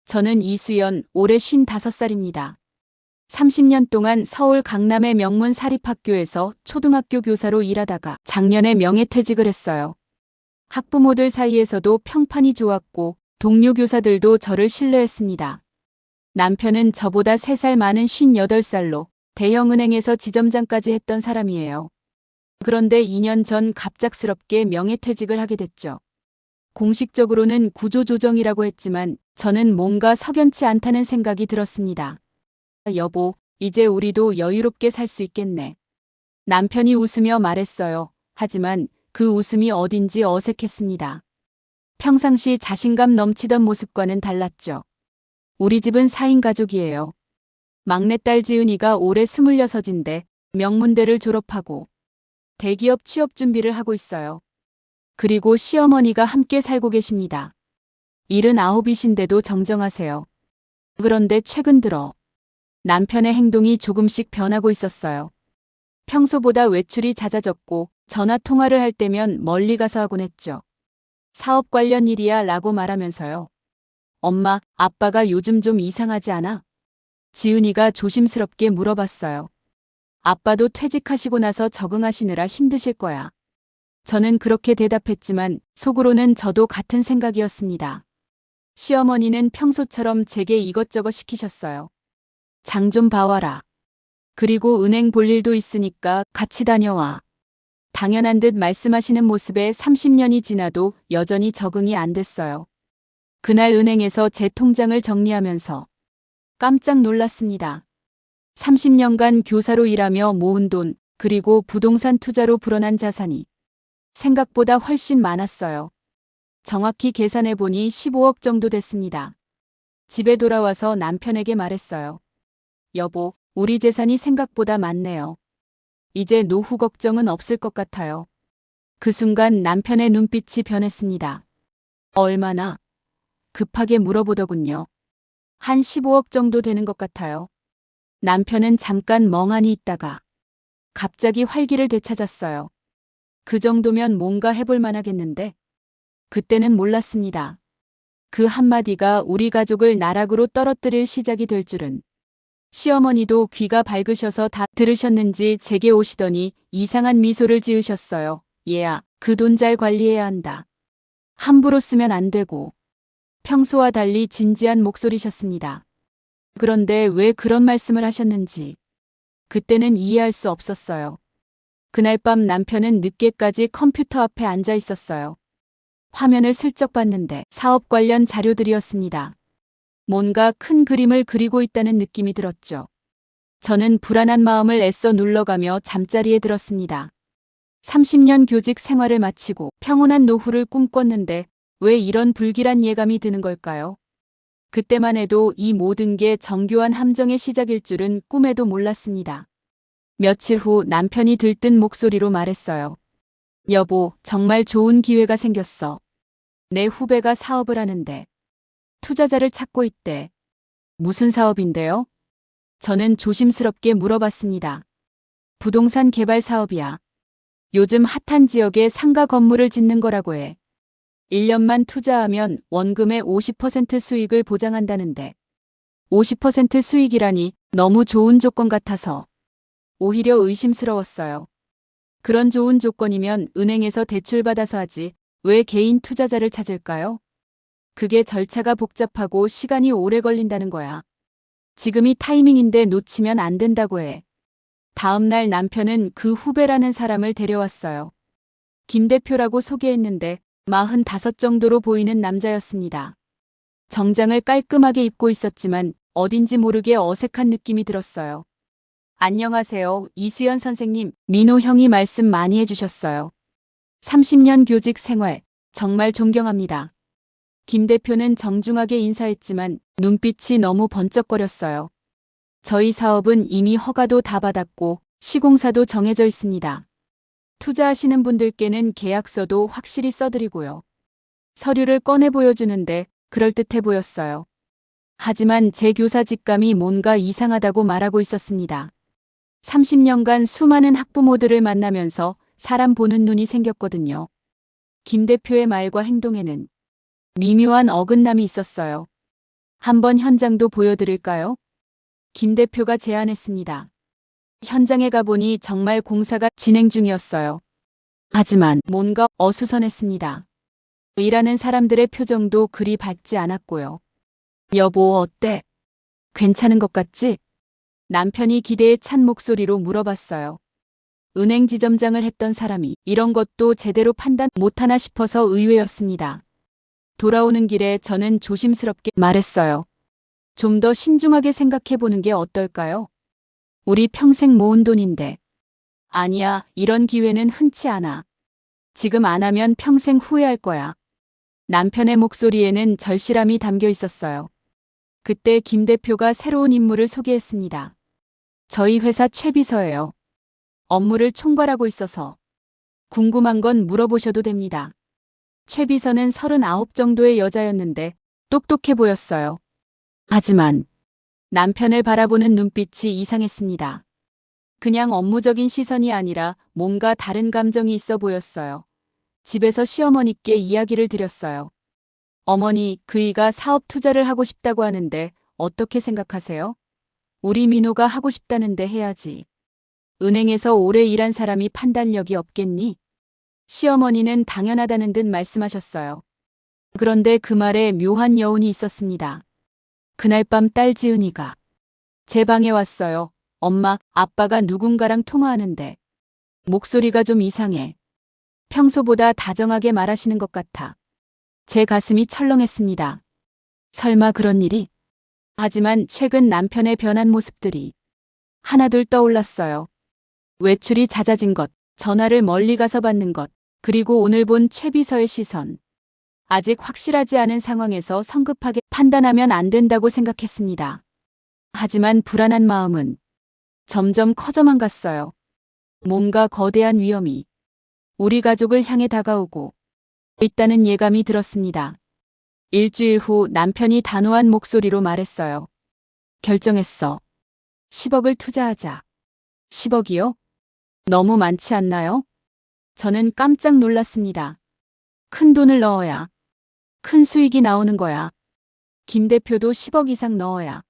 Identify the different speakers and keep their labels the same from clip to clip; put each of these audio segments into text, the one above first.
Speaker 1: 저는 이수연, 올해 55살입니다. 30년 동안 서울 강남의 명문 사립학교에서 초등학교 교사로 일하다가 작년에 명예퇴직을 했어요. 학부모들 사이에서도 평판이 좋았고 동료 교사들도 저를 신뢰했습니다. 남편은 저보다 3살 많은 58살로 대형은행에서 지점장까지 했던 사람이에요. 그런데 2년 전 갑작스럽게 명예퇴직을 하게 됐죠. 공식적으로는 구조조정이라고 했지만 저는 뭔가 석연치 않다는 생각이 들었습니다. 여보, 이제 우리도 여유롭게 살 수 있겠네. 남편이 웃으며 말했어요. 하지만 그 웃음이 어딘지 어색했습니다. 평상시 자신감 넘치던 모습과는 달랐죠. 우리 집은 4인 가족이에요. 막내딸 지은이가 올해 26인데 명문대를 졸업하고 대기업 취업 준비를 하고 있어요. 그리고 시어머니가 함께 살고 계십니다. 79이신데도 정정하세요. 그런데 최근 들어 남편의 행동이 조금씩 변하고 있었어요. 평소보다 외출이 잦아졌고 전화 통화를 할 때면 멀리 가서 하곤 했죠. 사업 관련 일이야 라고 말하면서요. 엄마, 아빠가 요즘 좀 이상하지 않아? 지은이가 조심스럽게 물어봤어요. 아빠도 퇴직하시고 나서 적응하시느라 힘드실 거야. 저는 그렇게 대답했지만 속으로는 저도 같은 생각이었습니다. 시어머니는 평소처럼 제게 이것저것 시키셨어요. 장 좀 봐와라. 그리고 은행 볼 일도 있으니까 같이 다녀와. 당연한 듯 말씀하시는 모습에 30년이 지나도 여전히 적응이 안 됐어요. 그날 은행에서 제 통장을 정리하면서 깜짝 놀랐습니다. 30년간 교사로 일하며 모은 돈, 그리고 부동산 투자로 불어난 자산이 생각보다 훨씬 많았어요. 정확히 계산해보니 15억 정도 됐습니다. 집에 돌아와서 남편에게 말했어요. 여보, 우리 재산이 생각보다 많네요. 이제 노후 걱정은 없을 것 같아요. 그 순간 남편의 눈빛이 변했습니다. 얼마나? 급하게 물어보더군요. 한 15억 정도 되는 것 같아요. 남편은 잠깐 멍하니 있다가 갑자기 활기를 되찾았어요. 그 정도면 뭔가 해볼 만하겠는데? 그때는 몰랐습니다. 그 한마디가 우리 가족을 나락으로 떨어뜨릴 시작이 될 줄은. 시어머니도 귀가 밝으셔서 다 들으셨는지 제게 오시더니 이상한 미소를 지으셨어요. 얘야, 그 돈 잘 관리해야 한다. 함부로 쓰면 안 되고. 평소와 달리 진지한 목소리셨습니다. 그런데 왜 그런 말씀을 하셨는지 그때는 이해할 수 없었어요. 그날 밤 남편은 늦게까지 컴퓨터 앞에 앉아 있었어요. 화면을 슬쩍 봤는데 사업 관련 자료들이었습니다. 뭔가 큰 그림을 그리고 있다는 느낌이 들었죠. 저는 불안한 마음을 애써 눌러가며 잠자리에 들었습니다. 30년 교직 생활을 마치고 평온한 노후를 꿈꿨는데 왜 이런 불길한 예감이 드는 걸까요? 그때만 해도 이 모든 게 정교한 함정의 시작일 줄은 꿈에도 몰랐습니다. 며칠 후 남편이 들뜬 목소리로 말했어요. 여보, 정말 좋은 기회가 생겼어. 내 후배가 사업을 하는데 투자자를 찾고 있대. 무슨 사업인데요? 저는 조심스럽게 물어봤습니다. 부동산 개발 사업이야. 요즘 핫한 지역에 상가 건물을 짓는 거라고 해. 1년만 투자하면 원금의 50% 수익을 보장한다는데 50% 수익이라니 너무 좋은 조건 같아서 오히려 의심스러웠어요. 그런 좋은 조건이면 은행에서 대출받아서 하지 왜 개인 투자자를 찾을까요? 그게 절차가 복잡하고 시간이 오래 걸린다는 거야. 지금이 타이밍인데 놓치면 안 된다고 해. 다음 날 남편은 그 후배라는 사람을 데려왔어요. 김 대표라고 소개했는데 45 정도로 보이는 남자였습니다. 정장을 깔끔하게 입고 있었지만 어딘지 모르게 어색한 느낌이 들었어요. 안녕하세요, 이수연 선생님. 민호 형이 말씀 많이 해주셨어요. 30년 교직 생활, 정말 존경합니다. 김 대표는 정중하게 인사했지만 눈빛이 너무 번쩍거렸어요. 저희 사업은 이미 허가도 다 받았고 시공사도 정해져 있습니다. 투자하시는 분들께는 계약서도 확실히 써드리고요. 서류를 꺼내 보여주는데 그럴듯해 보였어요. 하지만 제 교사 직감이 뭔가 이상하다고 말하고 있었습니다. 30년간 수많은 학부모들을 만나면서 사람 보는 눈이 생겼거든요. 김 대표의 말과 행동에는 미묘한 어긋남이 있었어요. 한번 현장도 보여드릴까요? 김 대표가 제안했습니다. 현장에 가보니 정말 공사가 진행 중이었어요. 하지만 뭔가 어수선했습니다. 일하는 사람들의 표정도 그리 밝지 않았고요. 여보, 어때? 괜찮은 것 같지? 남편이 기대에 찬 목소리로 물어봤어요. 은행 지점장을 했던 사람이 이런 것도 제대로 판단 못하나 싶어서 의외였습니다. 돌아오는 길에 저는 조심스럽게 말했어요. 좀 더 신중하게 생각해 보는 게 어떨까요? 우리 평생 모은 돈인데. 아니야, 이런 기회는 흔치 않아. 지금 안 하면 평생 후회할 거야. 남편의 목소리에는 절실함이 담겨 있었어요. 그때 김 대표가 새로운 인물을 소개했습니다. 저희 회사 최 비서예요. 업무를 총괄하고 있어서 궁금한 건 물어보셔도 됩니다. 최 비서는 39 정도의 여자였는데 똑똑해 보였어요. 하지만 남편을 바라보는 눈빛이 이상했습니다. 그냥 업무적인 시선이 아니라 뭔가 다른 감정이 있어 보였어요. 집에서 시어머니께 이야기를 드렸어요. 어머니, 그이가 사업 투자를 하고 싶다고 하는데 어떻게 생각하세요? 우리 민호가 하고 싶다는데 해야지. 은행에서 오래 일한 사람이 판단력이 없겠니? 시어머니는 당연하다는 듯 말씀하셨어요. 그런데 그 말에 묘한 여운이 있었습니다. 그날 밤 딸 지은이가 제 방에 왔어요. 엄마, 아빠가 누군가랑 통화하는데 목소리가 좀 이상해. 평소보다 다정하게 말하시는 것 같아. 제 가슴이 철렁했습니다. 설마 그런 일이? 하지만 최근 남편의 변한 모습들이 하나둘 떠올랐어요. 외출이 잦아진 것, 전화를 멀리 가서 받는 것, 그리고 오늘 본 최 비서의 시선. 아직 확실하지 않은 상황에서 성급하게 판단하면 안 된다고 생각했습니다. 하지만 불안한 마음은 점점 커져만 갔어요. 뭔가 거대한 위험이 우리 가족을 향해 다가오고 있다는 예감이 들었습니다. 일주일 후 남편이 단호한 목소리로 말했어요. 결정했어. 10억을 투자하자. 10억이요? 너무 많지 않나요? 저는 깜짝 놀랐습니다. 큰 돈을 넣어야 큰 수익이 나오는 거야. 김 대표도 10억 이상 넣어야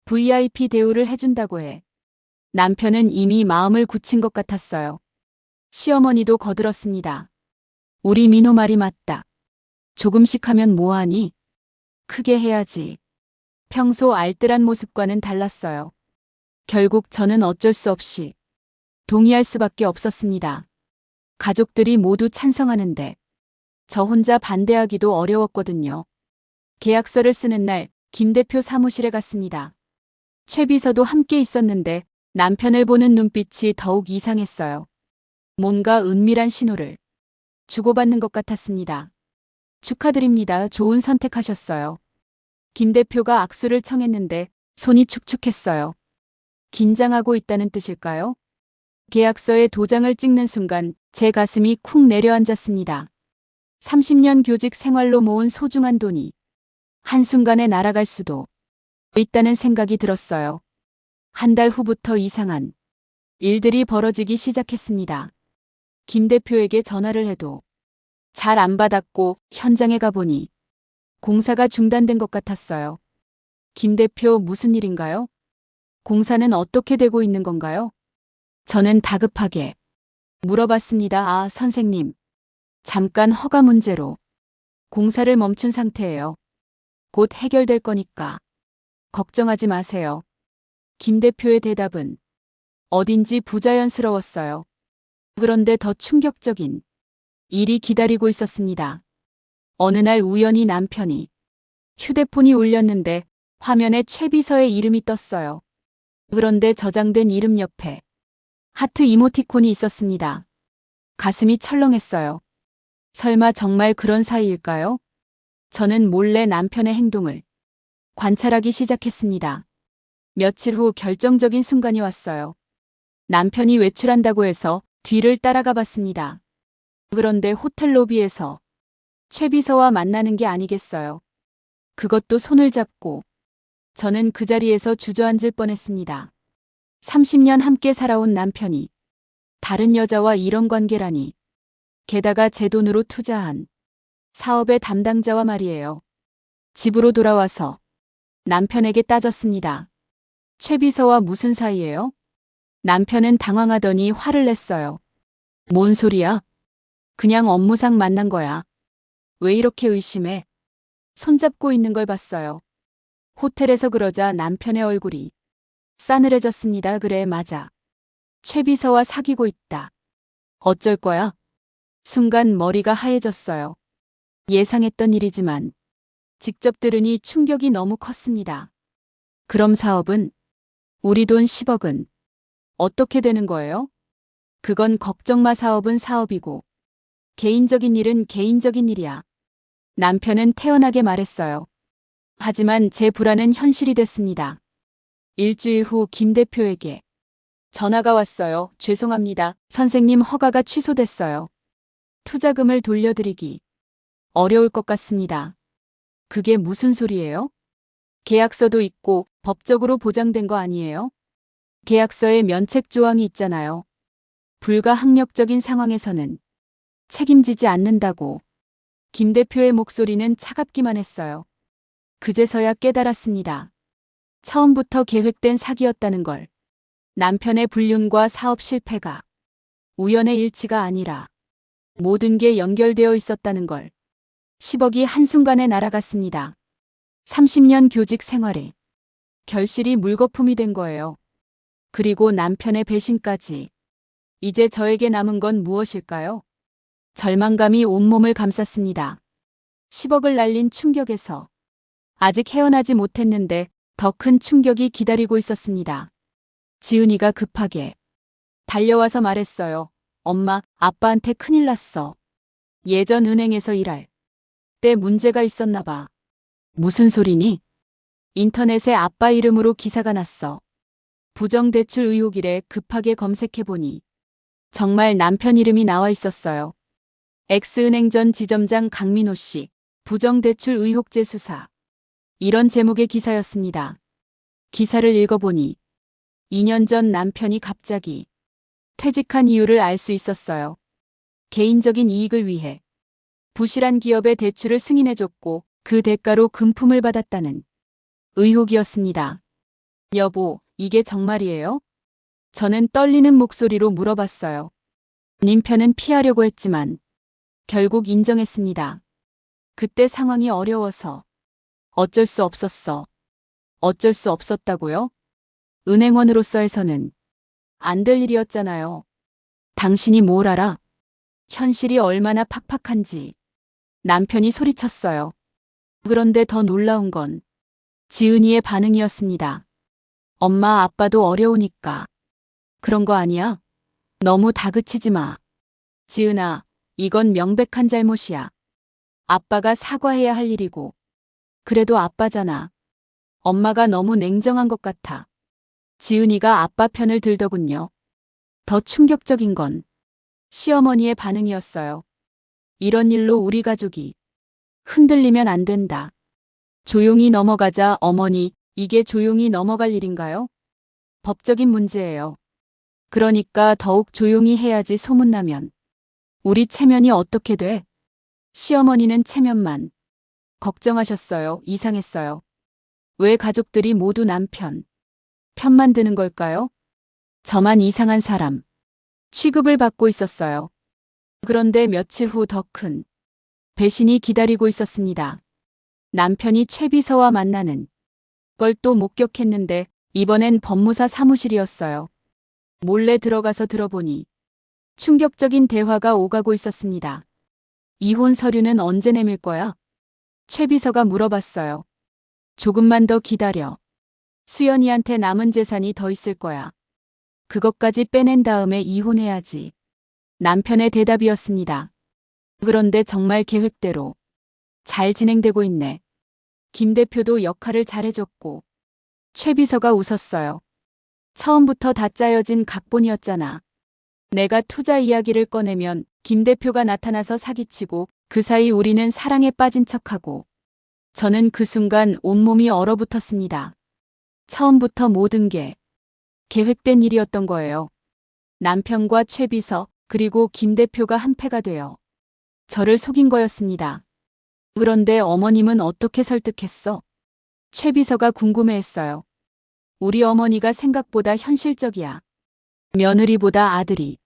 Speaker 1: VIP 대우를 해준다고 해. 남편은 이미 마음을 굳힌 것 같았어요. 시어머니도 거들었습니다. 우리 민호 말이 맞다. 조금씩 하면 뭐하니? 크게 해야지. 평소 알뜰한 모습과는 달랐어요. 결국 저는 어쩔 수 없이 동의할 수밖에 없었습니다. 가족들이 모두 찬성하는데 저 혼자 반대하기도 어려웠거든요. 계약서를 쓰는 날 김 대표 사무실에 갔습니다. 최 비서도 함께 있었는데 남편을 보는 눈빛이 더욱 이상했어요. 뭔가 은밀한 신호를 주고받는 것 같았습니다. 축하드립니다. 좋은 선택하셨어요. 김 대표가 악수를 청했는데 손이 축축했어요. 긴장하고 있다는 뜻일까요? 계약서에 도장을 찍는 순간 제 가슴이 쿵 내려앉았습니다. 30년 교직 생활로 모은 소중한 돈이 한순간에 날아갈 수도 있다는 생각이 들었어요. 한 달 후부터 이상한 일들이 벌어지기 시작했습니다. 김 대표에게 전화를 해도 잘 안 받았고 현장에 가보니 공사가 중단된 것 같았어요. 김 대표 무슨 일인가요? 공사는 어떻게 되고 있는 건가요? 저는 다급하게 물어봤습니다. 아, 선생님. 잠깐 허가 문제로 공사를 멈춘 상태예요. 곧 해결될 거니까 걱정하지 마세요. 김 대표의 대답은 어딘지 부자연스러웠어요. 그런데 더 충격적인 일이 기다리고 있었습니다. 어느 날 우연히 남편이 휴대폰이 울렸는데 화면에 최 비서의 이름이 떴어요. 그런데 저장된 이름 옆에 하트 이모티콘이 있었습니다. 가슴이 철렁했어요. 설마 정말 그런 사이일까요? 저는 몰래 남편의 행동을 관찰하기 시작했습니다. 며칠 후 결정적인 순간이 왔어요. 남편이 외출한다고 해서 뒤를 따라가 봤습니다. 그런데 호텔 로비에서 최 비서와 만나는 게 아니겠어요. 그것도 손을 잡고 저는 그 자리에서 주저앉을 뻔했습니다. 30년 함께 살아온 남편이 다른 여자와 이런 관계라니. 게다가 제 돈으로 투자한 사업의 담당자와 말이에요. 집으로 돌아와서 남편에게 따졌습니다. 최 비서와 무슨 사이예요? 남편은 당황하더니 화를 냈어요. 뭔 소리야? 그냥 업무상 만난 거야. 왜 이렇게 의심해? 손잡고 있는 걸 봤어요. 호텔에서 그러자 남편의 얼굴이 싸늘해졌습니다. 그래, 맞아. 최 비서와 사귀고 있다. 어쩔 거야? 순간 머리가 하얘졌어요. 예상했던 일이지만 직접 들으니 충격이 너무 컸습니다. 그럼 사업은? 우리 돈 10억은? 어떻게 되는 거예요? 그건 걱정 마, 사업은 사업이고 개인적인 일은 개인적인 일이야. 남편은 태연하게 말했어요. 하지만 제 불안은 현실이 됐습니다. 일주일 후 김 대표에게 전화가 왔어요. 죄송합니다. 선생님, 허가가 취소됐어요. 투자금을 돌려드리기 어려울 것 같습니다. 그게 무슨 소리예요? 계약서도 있고 법적으로 보장된 거 아니에요? 계약서에 면책 조항이 있잖아요. 불가항력적인 상황에서는 책임지지 않는다고. 김 대표의 목소리는 차갑기만 했어요. 그제서야 깨달았습니다. 처음부터 계획된 사기였다는 걸. 남편의 불륜과 사업 실패가 우연의 일치가 아니라 모든 게 연결되어 있었다는 걸. 10억이 한순간에 날아갔습니다. 30년 교직 생활에 결실이 물거품이 된 거예요. 그리고 남편의 배신까지. 이제 저에게 남은 건 무엇일까요? 절망감이 온몸을 감쌌습니다. 10억을 날린 충격에서 아직 헤어나지 못했는데 더 큰 충격이 기다리고 있었습니다. 지은이가 급하게 달려와서 말했어요. 엄마, 아빠한테 큰일 났어. 예전 은행에서 일할 때 문제가 있었나 봐. 무슨 소리니? 인터넷에 아빠 이름으로 기사가 났어. 부정대출 의혹이래. 급하게 검색해보니 정말 남편 이름이 나와 있었어요. X은행 전 지점장 강민호 씨, 부정대출 의혹죄 수사. 이런 제목의 기사였습니다. 기사를 읽어보니 2년 전 남편이 갑자기 퇴직한 이유를 알 수 있었어요. 개인적인 이익을 위해 부실한 기업의 대출을 승인해줬고 그 대가로 금품을 받았다는 의혹이었습니다. 여보, 이게 정말이에요? 저는 떨리는 목소리로 물어봤어요. 남편은 피하려고 했지만 결국 인정했습니다. 그때 상황이 어려워서 어쩔 수 없었어. 어쩔 수 없었다고요? 은행원으로서 해서는 안 될 일이었잖아요. 당신이 뭘 알아? 현실이 얼마나 팍팍한지. 남편이 소리쳤어요. 그런데 더 놀라운 건 지은이의 반응이었습니다. 엄마, 아빠도 어려우니까. 그런 거 아니야? 너무 다그치지 마. 지은아, 이건 명백한 잘못이야. 아빠가 사과해야 할 일이고. 그래도 아빠잖아. 엄마가 너무 냉정한 것 같아. 지은이가 아빠 편을 들더군요. 더 충격적인 건 시어머니의 반응이었어요. 이런 일로 우리 가족이 흔들리면 안 된다. 조용히 넘어가자. 어머니, 이게 조용히 넘어갈 일인가요? 법적인 문제예요. 그러니까 더욱 조용히 해야지. 소문나면 우리 체면이 어떻게 돼? 시어머니는 체면만 걱정하셨어요. 이상했어요. 왜 가족들이 모두 남편 편만 드는 걸까요? 저만 이상한 사람 취급을 받고 있었어요. 그런데 며칠 후 더 큰 배신이 기다리고 있었습니다. 남편이 최 비서와 만나는 걸 또 목격했는데 이번엔 법무사 사무실이었어요. 몰래 들어가서 들어보니 충격적인 대화가 오가고 있었습니다. 이혼 서류는 언제 내밀 거야? 최 비서가 물어봤어요. 조금만 더 기다려. 수연이한테 남은 재산이 더 있을 거야. 그것까지 빼낸 다음에 이혼해야지. 남편의 대답이었습니다. 그런데 정말 계획대로 잘 진행되고 있네. 김 대표도 역할을 잘해줬고. 최 비서가 웃었어요. 처음부터 다 짜여진 각본이었잖아. 내가 투자 이야기를 꺼내면 김 대표가 나타나서 사기치고 그 사이 우리는 사랑에 빠진 척하고. 저는 그 순간 온몸이 얼어붙었습니다. 처음부터 모든 게 계획된 일이었던 거예요. 남편과 최 비서 그리고 김 대표가 한패가 되어 저를 속인 거였습니다. 그런데 어머님은 어떻게 설득했어? 최 비서가 궁금해했어요. 우리 어머니가 생각보다 현실적이야. 며느리보다 아들이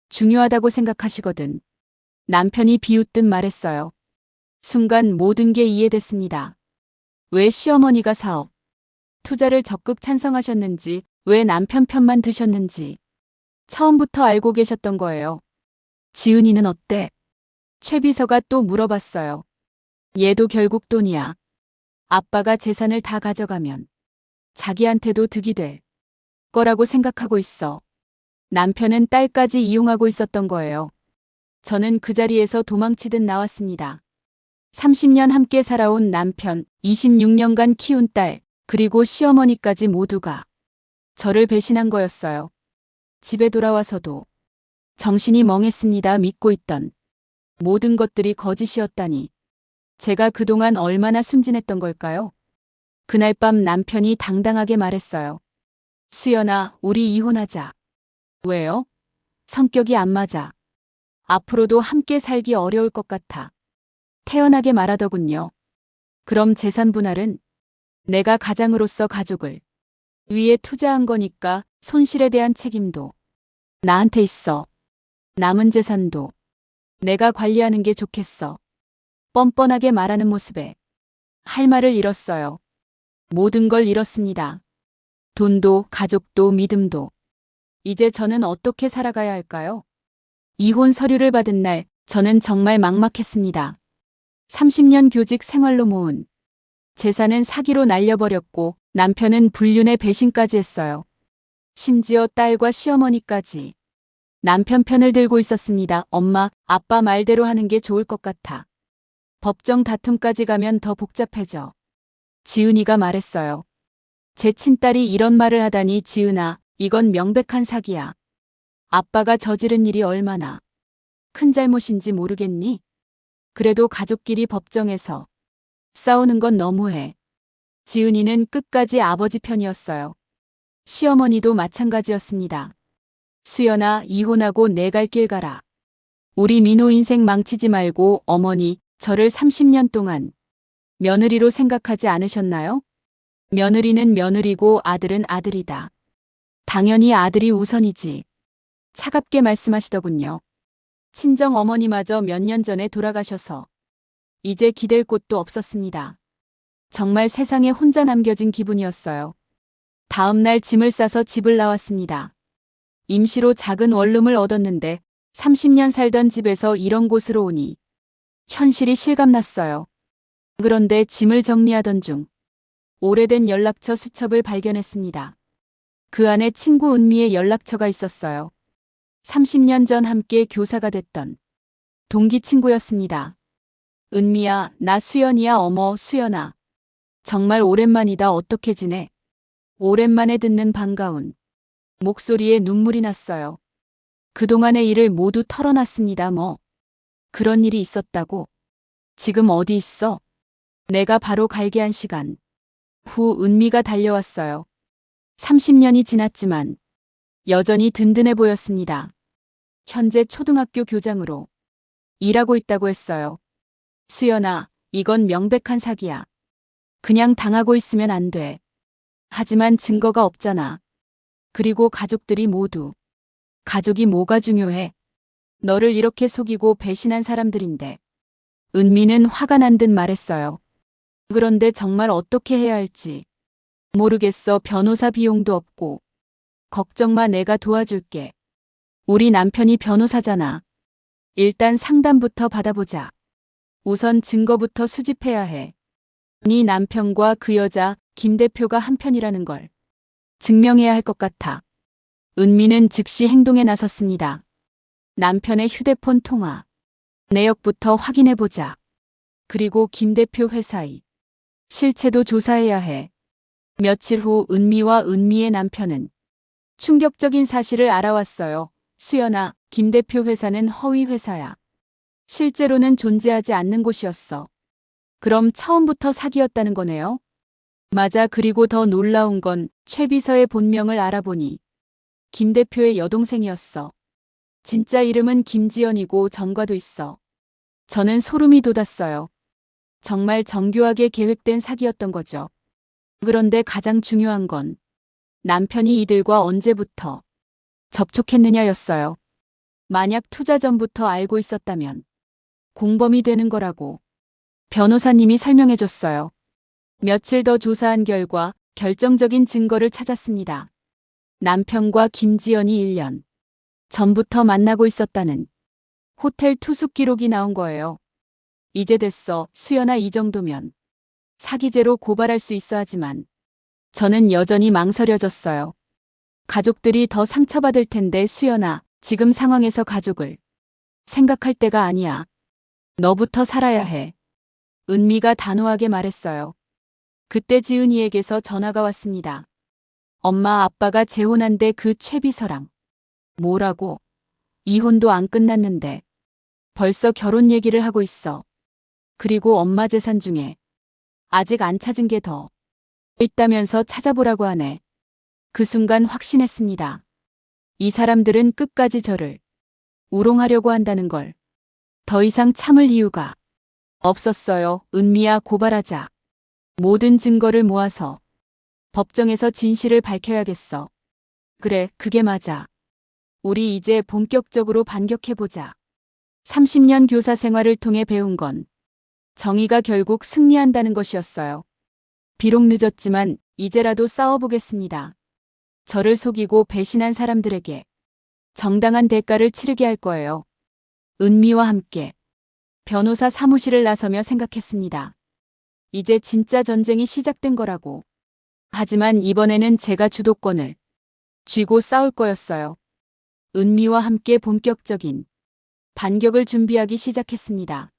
Speaker 1: 중요하다고 생각하시거든. 남편이 비웃듯 말했어요. 순간 모든 게 이해됐습니다. 왜 시어머니가 사업, 투자를 적극 찬성하셨는지, 왜 남편 편만 드셨는지 처음부터 알고 계셨던 거예요. 지은이는 어때? 최 비서가 또 물어봤어요. 얘도 결국 돈이야. 아빠가 재산을 다 가져가면 자기한테도 득이 될 거라고 생각하고 있어. 남편은 딸까지 이용하고 있었던 거예요. 저는 그 자리에서 도망치듯 나왔습니다. 30년 함께 살아온 남편, 26년간 키운 딸, 그리고 시어머니까지 모두가 저를 배신한 거였어요. 집에 돌아와서도 정신이 멍했습니다. 믿고 있던 모든 것들이 거짓이었다니. 제가 그동안 얼마나 순진했던 걸까요? 그날 밤 남편이 당당하게 말했어요. 수연아, 우리 이혼하자. 왜요? 성격이 안 맞아. 앞으로도 함께 살기 어려울 것 같아. 태연하게 말하더군요. 그럼 재산 분할은 내가 가장으로서 가족을 위해 투자한 거니까 손실에 대한 책임도 나한테 있어. 남은 재산도 내가 관리하는 게 좋겠어. 뻔뻔하게 말하는 모습에 할 말을 잃었어요. 모든 걸 잃었습니다. 돈도, 가족도, 믿음도. 이제 저는 어떻게 살아가야 할까요? 이혼 서류를 받은 날, 저는 정말 막막했습니다. 30년 교직 생활로 모은 재산은 사기로 날려버렸고 남편은 불륜에 배신까지 했어요. 심지어 딸과 시어머니까지 남편 편을 들고 있었습니다. 엄마, 아빠 말대로 하는 게 좋을 것 같아. 법정 다툼까지 가면 더 복잡해져. 지은이가 말했어요. 제 친딸이 이런 말을 하다니. 지은아, 이건 명백한 사기야. 아빠가 저지른 일이 얼마나 큰 잘못인지 모르겠니? 그래도 가족끼리 법정에서 싸우는 건 너무해. 지은이는 끝까지 아버지 편이었어요. 시어머니도 마찬가지였습니다. 수연아, 이혼하고 내 갈 길 가라. 우리 민호 인생 망치지 말고. 어머니, 저를 30년 동안 며느리로 생각하지 않으셨나요? 며느리는 며느리고 아들은 아들이다. 당연히 아들이 우선이지. 차갑게 말씀하시더군요. 친정 어머니마저 몇 년 전에 돌아가셔서 이제 기댈 곳도 없었습니다. 정말 세상에 혼자 남겨진 기분이었어요. 다음 날 짐을 싸서 집을 나왔습니다. 임시로 작은 원룸을 얻었는데 30년 살던 집에서 이런 곳으로 오니 현실이 실감났어요. 그런데 짐을 정리하던 중 오래된 연락처 수첩을 발견했습니다. 그 안에 친구 은미의 연락처가 있었어요. 30년 전 함께 교사가 됐던 동기 친구였습니다. 은미야, 나 수연이야. 어머, 수연아. 정말 오랜만이다. 어떻게 지내? 오랜만에 듣는 반가운 목소리에 눈물이 났어요. 그동안의 일을 모두 털어놨습니다. 뭐 그런 일이 있었다고? 지금 어디 있어? 내가 바로 갈게. 한 시간 후 은미가 달려왔어요. 30년이 지났지만 여전히 든든해 보였습니다. 현재 초등학교 교장으로 일하고 있다고 했어요. 수연아, 이건 명백한 사기야. 그냥 당하고 있으면 안 돼. 하지만 증거가 없잖아. 그리고 가족들이 모두. 가족이 뭐가 중요해? 너를 이렇게 속이고 배신한 사람들인데. 은미는 화가 난 듯 말했어요. 그런데 정말 어떻게 해야 할지 모르겠어. 변호사 비용도 없고. 걱정 마, 내가 도와줄게. 우리 남편이 변호사잖아. 일단 상담부터 받아보자. 우선 증거부터 수집해야 해. 네 남편과 그 여자 김 대표가 한편이라는 걸 증명해야 할 것 같아. 은미는 즉시 행동에 나섰습니다. 남편의 휴대폰 통화 내역부터 확인해보자. 그리고 김 대표 회사의 실체도 조사해야 해. 며칠 후 은미와 은미의 남편은 충격적인 사실을 알아왔어요. 수연아, 김 대표 회사는 허위 회사야. 실제로는 존재하지 않는 곳이었어. 그럼 처음부터 사기였다는 거네요? 맞아. 그리고 더 놀라운 건 최 비서의 본명을 알아보니 김 대표의 여동생이었어. 진짜 이름은 김지연이고 전과도 있어. 저는 소름이 돋았어요. 정말 정교하게 계획된 사기였던 거죠. 그런데 가장 중요한 건 남편이 이들과 언제부터 접촉했느냐였어요. 만약 투자 전부터 알고 있었다면 공범이 되는 거라고 변호사님이 설명해줬어요. 며칠 더 조사한 결과 결정적인 증거를 찾았습니다. 남편과 김지연이 1년 전부터 만나고 있었다는 호텔 투숙 기록이 나온 거예요. 이제 됐어, 수연아, 이 정도면 사기죄로 고발할 수 있어. 하지만 저는 여전히 망설여졌어요. 가족들이 더 상처받을 텐데. 수연아, 지금 상황에서 가족을 생각할 때가 아니야. 너부터 살아야 해. 은미가 단호하게 말했어요. 그때 지은이에게서 전화가 왔습니다. 엄마, 아빠가 재혼한대. 그 최비서랑. 뭐라고? 이혼도 안 끝났는데 벌써 결혼 얘기를 하고 있어. 그리고 엄마 재산 중에 아직 안 찾은 게 더 있다면서 찾아보라고 하네. 그 순간 확신했습니다. 이 사람들은 끝까지 저를 우롱하려고 한다는 걸. 더 이상 참을 이유가 없었어요. 은미야, 고발하자. 모든 증거를 모아서 법정에서 진실을 밝혀야겠어. 그래, 그게 맞아. 우리 이제 본격적으로 반격해보자. 30년 교사 생활을 통해 배운 건 정의가 결국 승리한다는 것이었어요. 비록 늦었지만 이제라도 싸워보겠습니다. 저를 속이고 배신한 사람들에게 정당한 대가를 치르게 할 거예요. 은미와 함께 변호사 사무실을 나서며 생각했습니다. 이제 진짜 전쟁이 시작된 거라고. 하지만 이번에는 제가 주도권을 쥐고 싸울 거였어요. 은미와 함께 본격적인 반격을 준비하기 시작했습니다.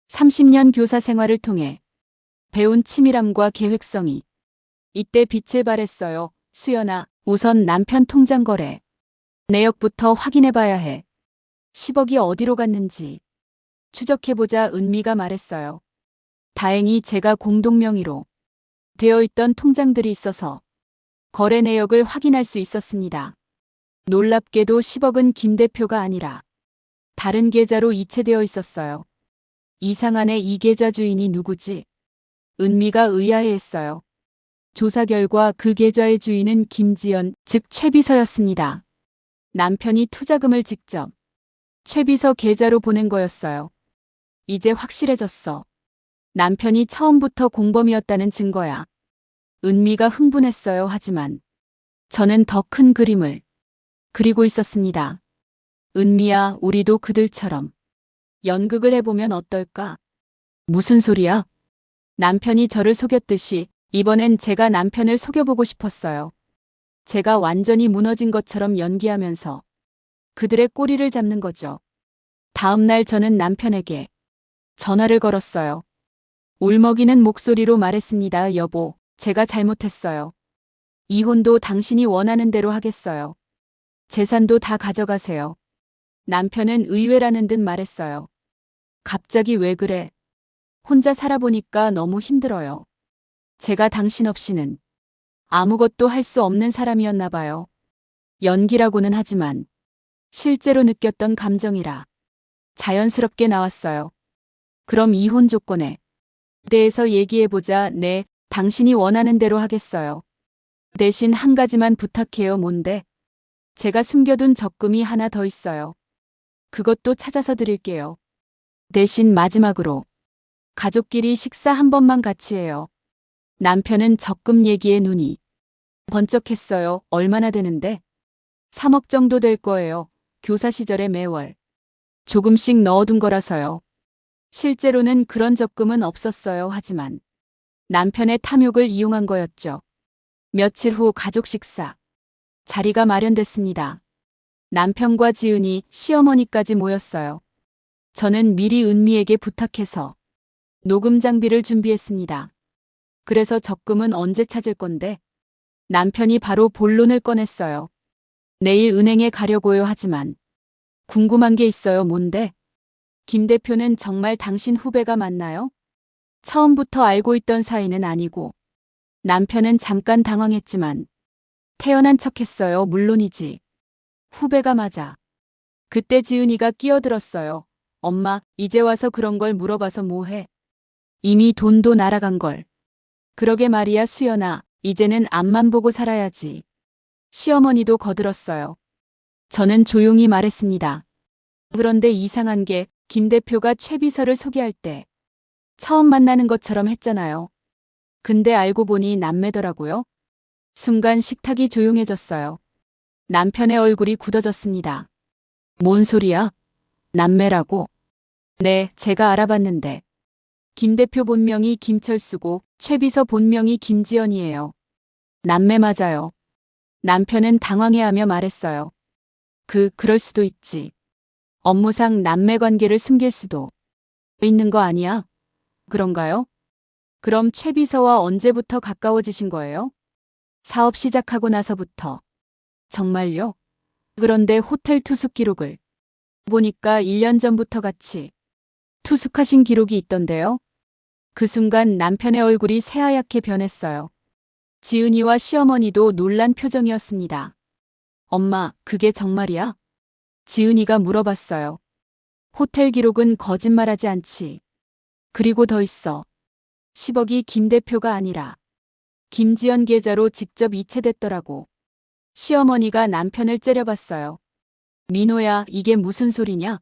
Speaker 1: 30년 교사 생활을 통해 배운 치밀함과 계획성이 이때 빛을 발했어요. 수연아, 우선 남편 통장 거래 내역부터 확인해봐야 해. 10억이 어디로 갔는지 추적해보자. 은미가 말했어요. 다행히 제가 공동명의로 되어 있던 통장들이 있어서 거래 내역을 확인할 수 있었습니다. 놀랍게도 10억은 김 대표가 아니라 다른 계좌로 이체되어 있었어요. 이상하네, 이 계좌 주인이 누구지? 은미가 의아해했어요. 조사 결과 그 계좌의 주인은 김지연, 즉 최비서였습니다. 남편이 투자금을 직접 최비서 계좌로 보낸 거였어요. 이제 확실해졌어. 남편이 처음부터 공범이었다는 증거야. 은미가 흥분했어요. 하지만 저는 더 큰 그림을 그리고 있었습니다. 은미야, 우리도 그들처럼 연극을 해보면 어떨까? 무슨 소리야? 남편이 저를 속였듯이 이번엔 제가 남편을 속여보고 싶었어요. 제가 완전히 무너진 것처럼 연기하면서 그들의 꼬리를 잡는 거죠. 다음 날 저는 남편에게 전화를 걸었어요. 울먹이는 목소리로 말했습니다. 여보, 제가 잘못했어요. 이혼도 당신이 원하는 대로 하겠어요. 재산도 다 가져가세요. 남편은 의외라는 듯 말했어요. 갑자기 왜 그래? 혼자 살아보니까 너무 힘들어요. 제가 당신 없이는 아무것도 할 수 없는 사람이었나 봐요. 연기라고는 하지만 실제로 느꼈던 감정이라 자연스럽게 나왔어요. 그럼 이혼 조건에 대해서 얘기해보자. 네, 당신이 원하는 대로 하겠어요. 대신 한 가지만 부탁해요. 뭔데? 제가 숨겨둔 적금이 하나 더 있어요. 그것도 찾아서 드릴게요. 대신 마지막으로 가족끼리 식사 한 번만 같이 해요. 남편은 적금 얘기에 눈이 번쩍했어요. 얼마나 되는데? 3억 정도 될 거예요. 교사 시절에 매월 조금씩 넣어둔 거라서요. 실제로는 그런 적금은 없었어요. 하지만 남편의 탐욕을 이용한 거였죠. 며칠 후 가족 식사 자리가 마련됐습니다. 남편과 지은이, 시어머니까지 모였어요. 저는 미리 은미에게 부탁해서 녹음 장비를 준비했습니다. 그래서 적금은 언제 찾을 건데? 남편이 바로 본론을 꺼냈어요. 내일 은행에 가려고요. 하지만 궁금한 게 있어요. 뭔데? 김 대표는 정말 당신 후배가 맞나요? 처음부터 알고 있던 사이는 아니고. 남편은 잠깐 당황했지만 태연한 척했어요. 물론이지. 후배가 맞아. 그때 지은이가 끼어들었어요. 엄마, 이제 와서 그런 걸 물어봐서 뭐해? 이미 돈도 날아간 걸. 그러게 말이야 수연아. 이제는 앞만 보고 살아야지. 시어머니도 거들었어요. 저는 조용히 말했습니다. 그런데 이상한 게 김 대표가 최 비서를 소개할 때 처음 만나는 것처럼 했잖아요. 근데 알고 보니 남매더라고요. 순간 식탁이 조용해졌어요. 남편의 얼굴이 굳어졌습니다. 뭔 소리야? 남매라고? 네, 제가 알아봤는데. 김 대표 본명이 김철수고 최 비서 본명이 김지연이에요. 남매 맞아요. 남편은 당황해하며 말했어요. 그럴 수도 있지. 업무상 남매 관계를 숨길 수도 있는 거 아니야? 그런가요? 그럼 최 비서와 언제부터 가까워지신 거예요? 사업 시작하고 나서부터. 정말요? 그런데 호텔 투숙 기록을 보니까 1년 전부터 같이 투숙하신 기록이 있던데요. 그 순간 남편의 얼굴이 새하얗게 변했어요. 지은이와 시어머니도 놀란 표정이었습니다. 엄마, 그게 정말이야? 지은이가 물어봤어요. 호텔 기록은 거짓말하지 않지. 그리고 더 있어. 10억이 김 대표가 아니라 김지연 계좌로 직접 이체됐더라고. 시어머니가 남편을 째려봤어요. 민호야, 이게 무슨 소리냐?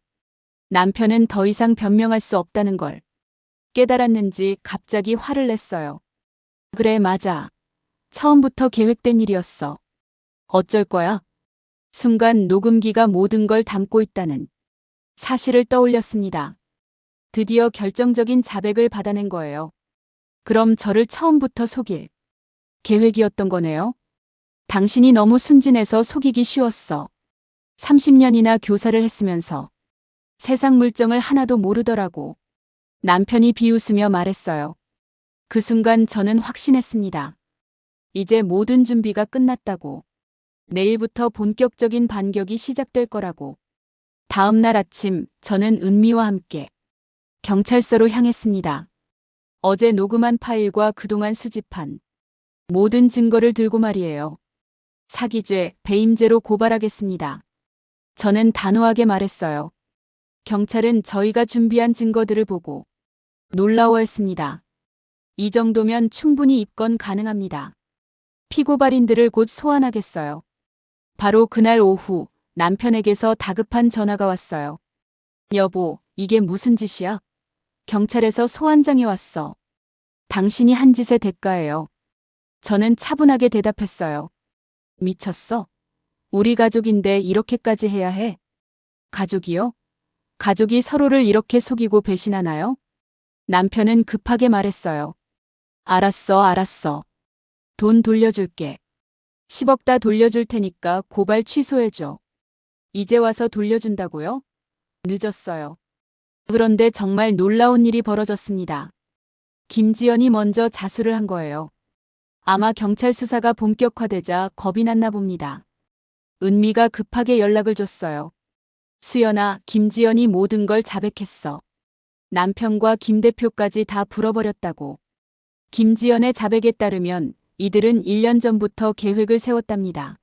Speaker 1: 남편은 더 이상 변명할 수 없다는 걸 깨달았는지 갑자기 화를 냈어요. 그래, 맞아. 처음부터 계획된 일이었어. 어쩔 거야? 순간 녹음기가 모든 걸 담고 있다는 사실을 떠올렸습니다. 드디어 결정적인 자백을 받아낸 거예요. 그럼 저를 처음부터 속일 계획이었던 거네요. 당신이 너무 순진해서 속이기 쉬웠어. 30년이나 교사를 했으면서 세상 물정을 하나도 모르더라고. 남편이 비웃으며 말했어요. 그 순간 저는 확신했습니다. 이제 모든 준비가 끝났다고. 내일부터 본격적인 반격이 시작될 거라고. 다음 날 아침 저는 은미와 함께 경찰서로 향했습니다. 어제 녹음한 파일과 그동안 수집한 모든 증거를 들고 말이에요. 사기죄, 배임죄로 고발하겠습니다. 저는 단호하게 말했어요. 경찰은 저희가 준비한 증거들을 보고 놀라워했습니다. 이 정도면 충분히 입건 가능합니다. 피고발인들을 곧 소환하겠어요. 바로 그날 오후 남편에게서 다급한 전화가 왔어요. 여보, 이게 무슨 짓이야? 경찰에서 소환장이 왔어. 당신이 한 짓의 대가예요. 저는 차분하게 대답했어요. 미쳤어? 우리 가족인데 이렇게까지 해야 해? 가족이요? 가족이 서로를 이렇게 속이고 배신하나요? 남편은 급하게 말했어요. 알았어. 돈 돌려줄게. 10억 다 돌려줄 테니까 고발 취소해줘. 이제 와서 돌려준다고요? 늦었어요. 그런데 정말 놀라운 일이 벌어졌습니다. 김지연이 먼저 자수를 한 거예요. 아마 경찰 수사가 본격화되자 겁이 났나 봅니다. 은미가 급하게 연락을 줬어요. 수연아, 김지연이 모든 걸 자백했어. 남편과 김 대표까지 다 불어버렸다고. 김지연의 자백에 따르면 이들은 1년 전부터 계획을 세웠답니다.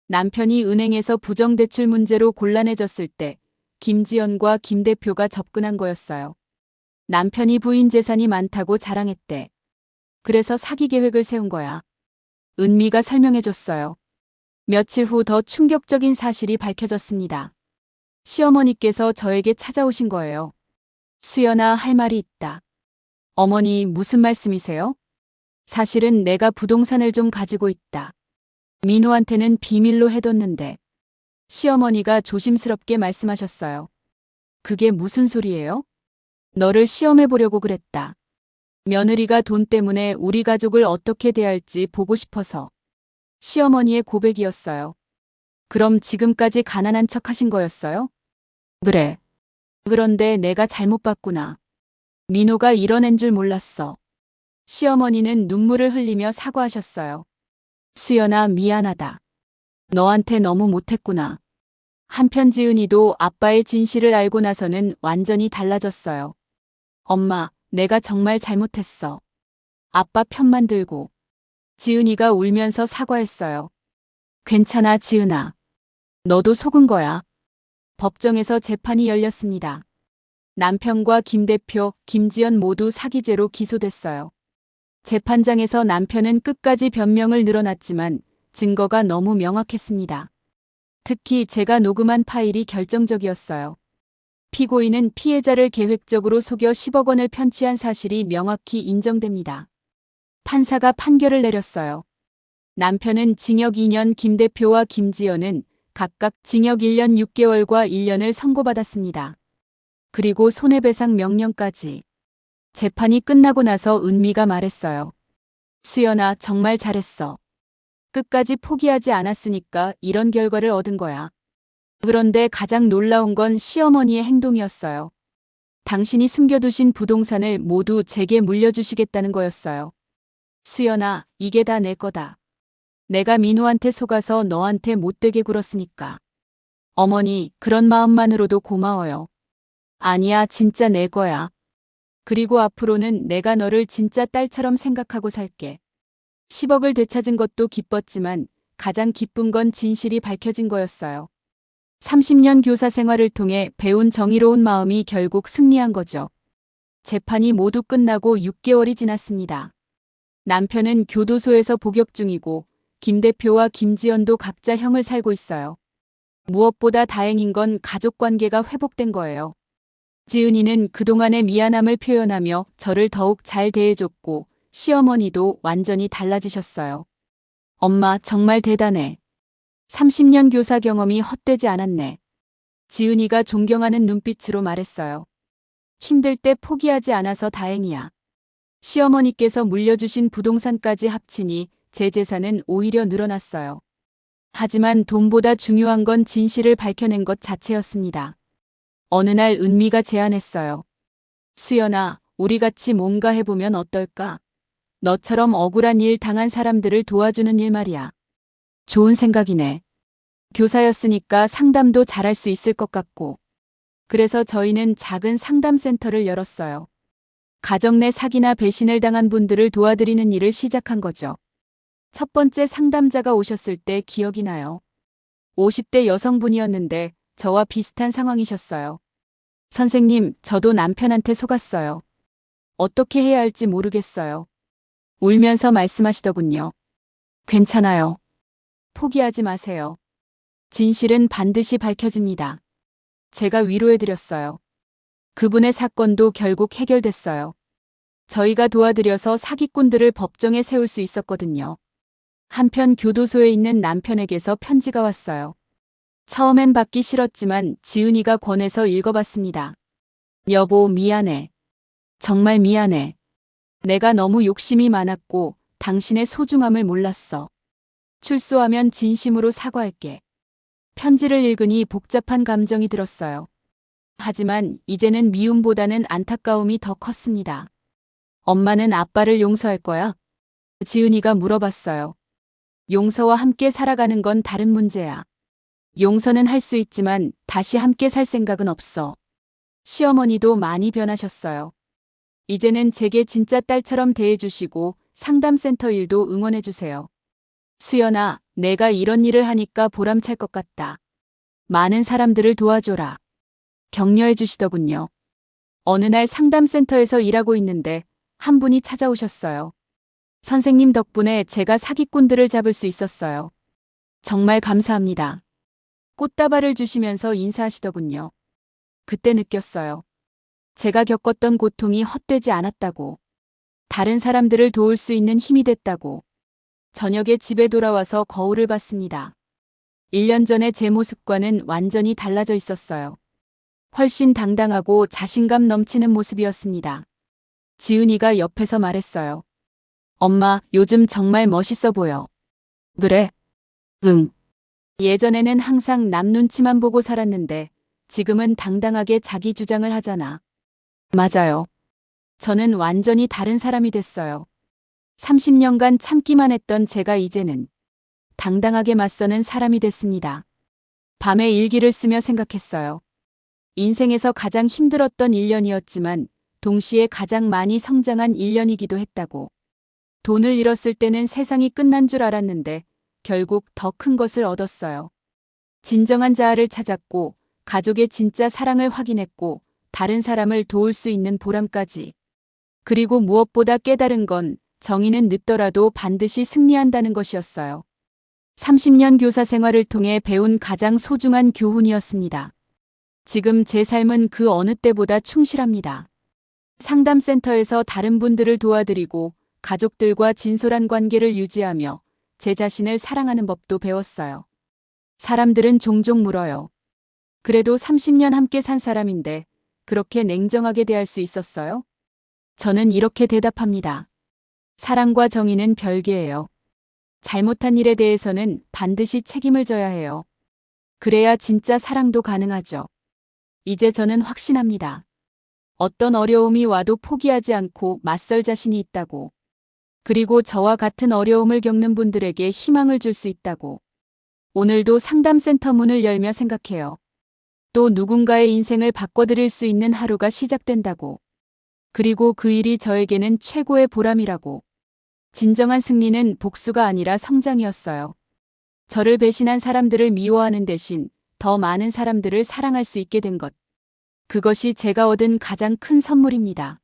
Speaker 1: 남편이 은행에서 부정대출 문제로 곤란해졌을 때 김지연과 김 대표가 접근한 거였어요. 남편이 부인 재산이 많다고 자랑했대. 그래서 사기 계획을 세운 거야. 은미가 설명해줬어요. 며칠 후 더 충격적인 사실이 밝혀졌습니다. 시어머니께서 저에게 찾아오신 거예요. 수연아, 할 말이 있다. 어머니, 무슨 말씀이세요? 사실은 내가 부동산을 좀 가지고 있다. 민호한테는 비밀로 해뒀는데. 시어머니가 조심스럽게 말씀하셨어요. 그게 무슨 소리예요? 너를 시험해보려고 그랬다. 며느리가 돈 때문에 우리 가족을 어떻게 대할지 보고 싶어서. 시어머니의 고백이었어요. 그럼 지금까지 가난한 척 하신 거였어요? 그래. 그런데 내가 잘못 봤구나. 민호가 이런 앤 줄 몰랐어. 시어머니는 눈물을 흘리며 사과하셨어요. 수연아, 미안하다. 너한테 너무 못했구나. 한편 지은이도 아빠의 진실을 알고 나서는 완전히 달라졌어요. 엄마, 내가 정말 잘못했어. 아빠 편만 들고. 지은이가 울면서 사과했어요. 괜찮아, 지은아. 너도 속은 거야. 법정에서 재판이 열렸습니다. 남편과 김 대표, 김지연 모두 사기죄로 기소됐어요. 재판장에서 남편은 끝까지 변명을 늘어놨지만 증거가 너무 명확했습니다. 특히 제가 녹음한 파일이 결정적이었어요. 피고인은 피해자를 계획적으로 속여 10억 원을 편취한 사실이 명확히 인정됩니다. 판사가 판결을 내렸어요. 남편은 징역 2년, 김 대표와 김지연은 각각 징역 1년 6개월과 1년을 선고받았습니다. 그리고 손해배상 명령까지. 재판이 끝나고 나서 은미가 말했어요. 수연아, 정말 잘했어. 끝까지 포기하지 않았으니까 이런 결과를 얻은 거야. 그런데 가장 놀라운 건 시어머니의 행동이었어요. 당신이 숨겨두신 부동산을 모두 제게 물려주시겠다는 거였어요. 수연아, 이게 다 내 거다. 내가 민호한테 속아서 너한테 못되게 굴었으니까. 어머니, 그런 마음만으로도 고마워요. 아니야, 진짜 내 거야. 그리고 앞으로는 내가 너를 진짜 딸처럼 생각하고 살게. 10억을 되찾은 것도 기뻤지만 가장 기쁜 건 진실이 밝혀진 거였어요. 30년 교사 생활을 통해 배운 정의로운 마음이 결국 승리한 거죠. 재판이 모두 끝나고 6개월이 지났습니다. 남편은 교도소에서 복역 중이고 김 대표와 김지연도 각자 형을 살고 있어요. 무엇보다 다행인 건 가족 관계가 회복된 거예요. 지은이는 그동안의 미안함을 표현하며 저를 더욱 잘 대해줬고 시어머니도 완전히 달라지셨어요. 엄마, 정말 대단해. 30년 교사 경험이 헛되지 않았네. 지은이가 존경하는 눈빛으로 말했어요. 힘들 때 포기하지 않아서 다행이야. 시어머니께서 물려주신 부동산까지 합치니 제 재산은 오히려 늘어났어요. 하지만 돈보다 중요한 건 진실을 밝혀낸 것 자체였습니다. 어느 날 은미가 제안했어요. 수연아, 우리 같이 뭔가 해보면 어떨까? 너처럼 억울한 일 당한 사람들을 도와주는 일 말이야. 좋은 생각이네. 교사였으니까 상담도 잘할 수 있을 것 같고. 그래서 저희는 작은 상담센터를 열었어요. 가정 내 사기나 배신을 당한 분들을 도와드리는 일을 시작한 거죠. 첫 번째 상담자가 오셨을 때 기억이 나요. 50대 여성분이었는데 저와 비슷한 상황이셨어요. 선생님, 저도 남편한테 속았어요. 어떻게 해야 할지 모르겠어요. 울면서 말씀하시더군요. 괜찮아요. 포기하지 마세요. 진실은 반드시 밝혀집니다. 제가 위로해드렸어요. 그분의 사건도 결국 해결됐어요. 저희가 도와드려서 사기꾼들을 법정에 세울 수 있었거든요. 한편 교도소에 있는 남편에게서 편지가 왔어요. 처음엔 받기 싫었지만 지은이가 권해서 읽어봤습니다. 여보, 미안해. 정말 미안해. 내가 너무 욕심이 많았고 당신의 소중함을 몰랐어. 출소하면 진심으로 사과할게. 편지를 읽으니 복잡한 감정이 들었어요. 하지만 이제는 미움보다는 안타까움이 더 컸습니다. 엄마는 아빠를 용서할 거야? 지은이가 물어봤어요. 용서와 함께 살아가는 건 다른 문제야. 용서는 할 수 있지만 다시 함께 살 생각은 없어. 시어머니도 많이 변하셨어요. 이제는 제게 진짜 딸처럼 대해주시고 상담센터 일도 응원해주세요. 수연아, 내가 이런 일을 하니까 보람찰 것 같다. 많은 사람들을 도와줘라. 격려해 주시더군요. 어느 날 상담센터에서 일하고 있는데 한 분이 찾아오셨어요. 선생님 덕분에 제가 사기꾼들을 잡을 수 있었어요. 정말 감사합니다. 꽃다발을 주시면서 인사하시더군요. 그때 느꼈어요. 제가 겪었던 고통이 헛되지 않았다고. 다른 사람들을 도울 수 있는 힘이 됐다고. 저녁에 집에 돌아와서 거울을 봤습니다. 1년 전에 제 모습과는 완전히 달라져 있었어요. 훨씬 당당하고 자신감 넘치는 모습이었습니다. 지은이가 옆에서 말했어요. 엄마, 요즘 정말 멋있어 보여. 그래? 응. 예전에는 항상 남 눈치만 보고 살았는데 지금은 당당하게 자기 주장을 하잖아. 맞아요. 저는 완전히 다른 사람이 됐어요. 30년간 참기만 했던 제가 이제는 당당하게 맞서는 사람이 됐습니다. 밤에 일기를 쓰며 생각했어요. 인생에서 가장 힘들었던 1년이었지만 동시에 가장 많이 성장한 1년이기도 했다고. 돈을 잃었을 때는 세상이 끝난 줄 알았는데 결국 더 큰 것을 얻었어요. 진정한 자아를 찾았고 가족의 진짜 사랑을 확인했고 다른 사람을 도울 수 있는 보람까지. 그리고 무엇보다 깨달은 건 정의는 늦더라도 반드시 승리한다는 것이었어요. 30년 교사 생활을 통해 배운 가장 소중한 교훈이었습니다. 지금 제 삶은 그 어느 때보다 충실합니다. 상담센터에서 다른 분들을 도와드리고 가족들과 진솔한 관계를 유지하며 제 자신을 사랑하는 법도 배웠어요. 사람들은 종종 물어요. 그래도 30년 함께 산 사람인데 그렇게 냉정하게 대할 수 있었어요? 저는 이렇게 대답합니다. 사랑과 정의는 별개예요. 잘못한 일에 대해서는 반드시 책임을 져야 해요. 그래야 진짜 사랑도 가능하죠. 이제 저는 확신합니다. 어떤 어려움이 와도 포기하지 않고 맞설 자신이 있다고. 그리고 저와 같은 어려움을 겪는 분들에게 희망을 줄 수 있다고. 오늘도 상담센터 문을 열며 생각해요. 또 누군가의 인생을 바꿔드릴 수 있는 하루가 시작된다고. 그리고 그 일이 저에게는 최고의 보람이라고. 진정한 승리는 복수가 아니라 성장이었어요. 저를 배신한 사람들을 미워하는 대신 더 많은 사람들을 사랑할 수 있게 된 것. 그것이 제가 얻은 가장 큰 선물입니다.